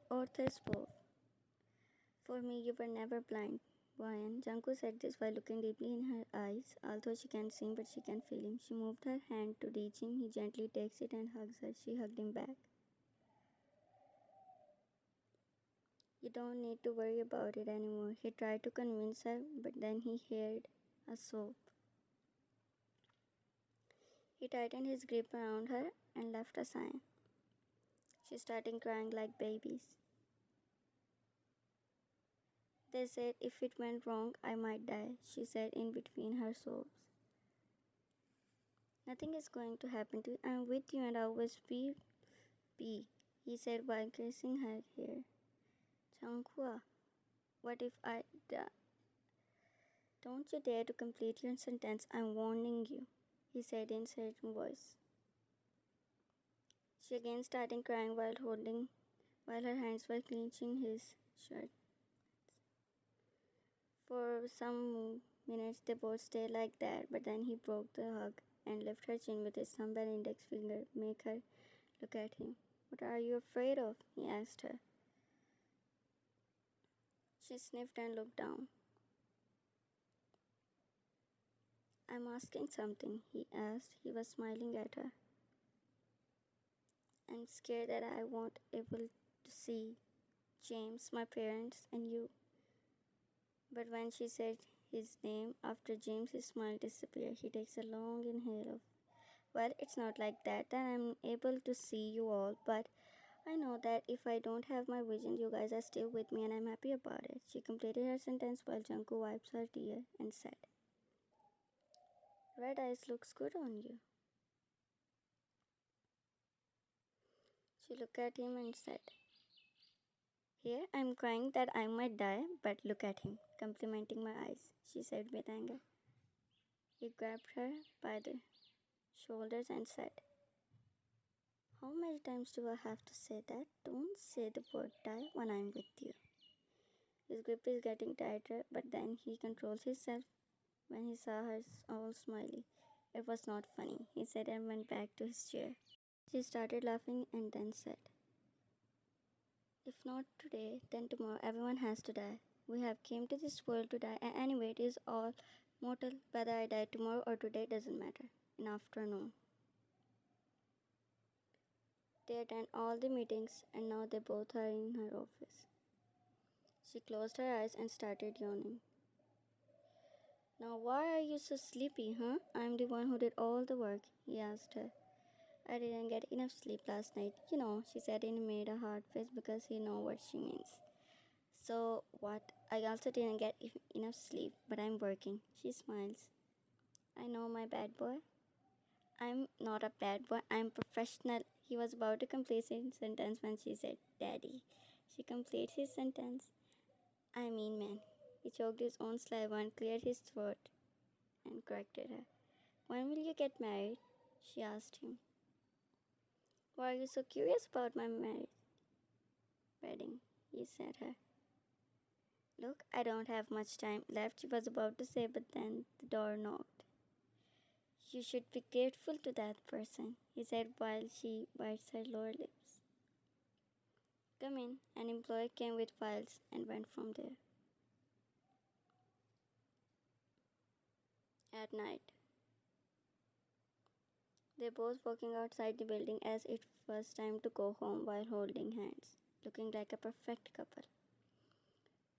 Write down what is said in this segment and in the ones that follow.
Author spoke. For me, you were never blind, Brian. Janko said this while looking deeply in her eyes. Although she can't see him, but she can feel him. She moved her hand to reach him. He gently takes it and hugs her. She hugged him back. You don't need to worry about it anymore. He tried to convince her, but then he heard a sob. He tightened his grip around her and left a sigh. She started crying like babies. They said if it went wrong, I might die, she said in between her sobs. Nothing is going to happen to you. I'm with you and I always will be, he said while kissing her hair. Changhua, what if I die? Don't you dare to complete your sentence. I'm warning you, he said in a certain voice. She again started crying while her hands were clenching his shirt. For some minutes they both stayed like that, but then he broke the hug and lifted her chin with his thumb and index finger, make her look at him. What are you afraid of? He asked her. She sniffed and looked down. I'm asking something, he asked. He was smiling at her. I'm scared that I won't able to see James, my parents, and you. But when she said his name after James, his smile disappeared. He takes a long inhale of, well, it's not like that I'm able to see you all, but I know that if I don't have my vision, you guys are still with me and I'm happy about it. She completed her sentence while Janko wipes her tear and said, Red eyes looks good on you. She looked at him and said, Here I'm crying that I might die, but look at him, complimenting my eyes, she said with anger. He grabbed her by the shoulders and said, How many times do I have to say that? Don't say the word die when I'm with you. His grip is getting tighter, but then he controls himself when he saw her all smiley. It was not funny, he said and went back to his chair. She started laughing and then said, If not today, then tomorrow everyone has to die. We have came to this world to die, and anyway it is all mortal. Whether I die tomorrow or today doesn't matter. In afternoon. They attend all the meetings and now they both are in her office. She closed her eyes and started yawning. Now why are you so sleepy, huh? I'm the one who did all the work, he asked her. I didn't get enough sleep last night. You know, she said and made a hard face because he know what she means. So what? I also didn't get enough sleep, but I'm working. She smiles. I know, my bad boy. I'm not a bad boy. I'm professional. He was about to complete his sentence when she said, Daddy. She completed his sentence. I mean, man. He choked his own saliva and cleared his throat and corrected her. When will you get married? She asked him. Why are you so curious about my marriage? Wedding, he said her. Look, I don't have much time left, she was about to say, but then the door knocked. You should be grateful to that person, he said while she bites her lower lips. Come in. An employee came with files and went from there. At night, they both walking outside the building as it was time to go home while holding hands, looking like a perfect couple.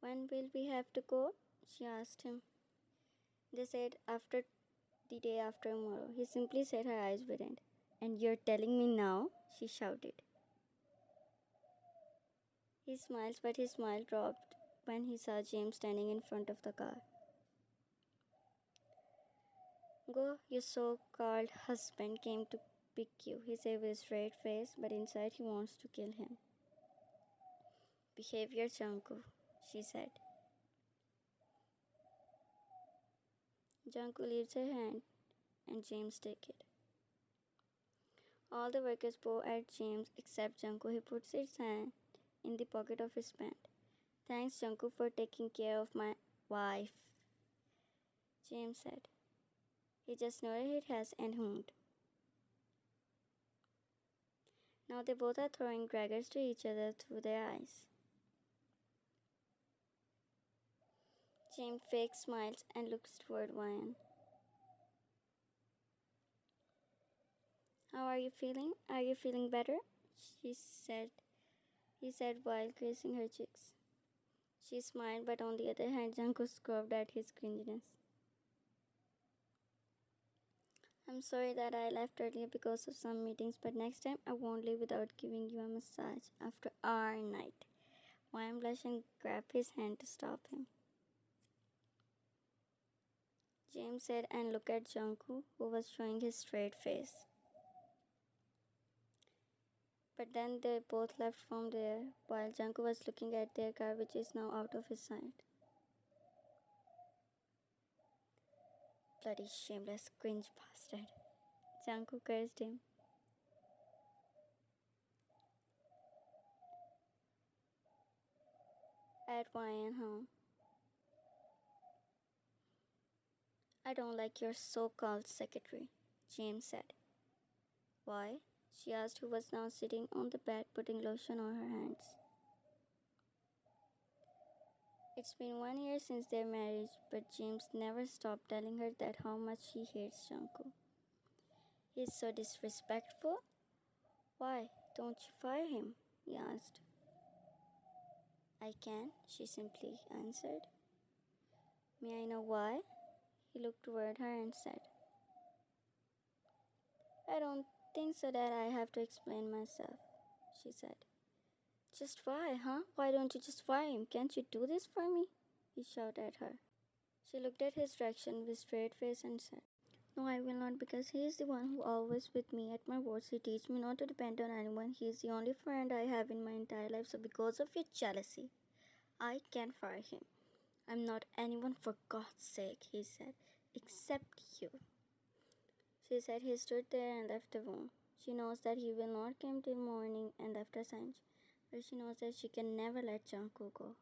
When will we have to go? She asked him. They said after the day after tomorrow. He simply said her eyes widened. And you're telling me now? She shouted. He smiled, but his smile dropped when he saw James standing in front of the car. Go, your so-called husband came to pick you, he said with a straight face, but inside he wants to kill him. Behavior, Janku, she said. Janku leaves her hand and James takes it. All the workers bow at James except Janku. He puts his hand in the pocket of his pant. Thanks, Janku, for taking care of my wife, James said. He just nodded his head and hummed. Now they both are throwing daggers to each other through their eyes. James fake smiles and looks toward Ryan. How are you feeling? Are you feeling better? She said, he said while caressing her cheeks. She smiled, but on the other hand, Jungkook scoffed at his cringiness. I'm sorry that I left earlier because of some meetings, but next time I won't leave without giving you a massage after our night. Ryan blushed and grabbed his hand to stop him. James said and looked at Jungkook, who was showing his straight face. But then they both left from there, while Jungkook was looking at their car, which is now out of his sight. Bloody shameless cringe bastard. Jungkook cursed him. At Ryan home. I don't like your so-called secretary, James said. Why? She asked, who was now sitting on the bed putting lotion on her hands. It's been 1 year since their marriage, but James never stopped telling her that how much he hates Jungkook. He's so disrespectful. Why don't you fire him? He asked. I can, she simply answered. May I know why? He looked toward her and said, I don't think so that I have to explain myself, she said. Just why, huh? Why don't you just fire him? Can't you do this for me? He shouted at her. She looked at his direction with straight face and said, No, I will not, because he is the one who always with me at my worst. He teaches me not to depend on anyone. He is the only friend I have in my entire life. So because of your jealousy, I can fire him. I'm not anyone, for God's sake, he said, except you. She said he stood there and left the room. She knows that he will not come till morning and left her signs, but she knows that she can never let Jungkook go.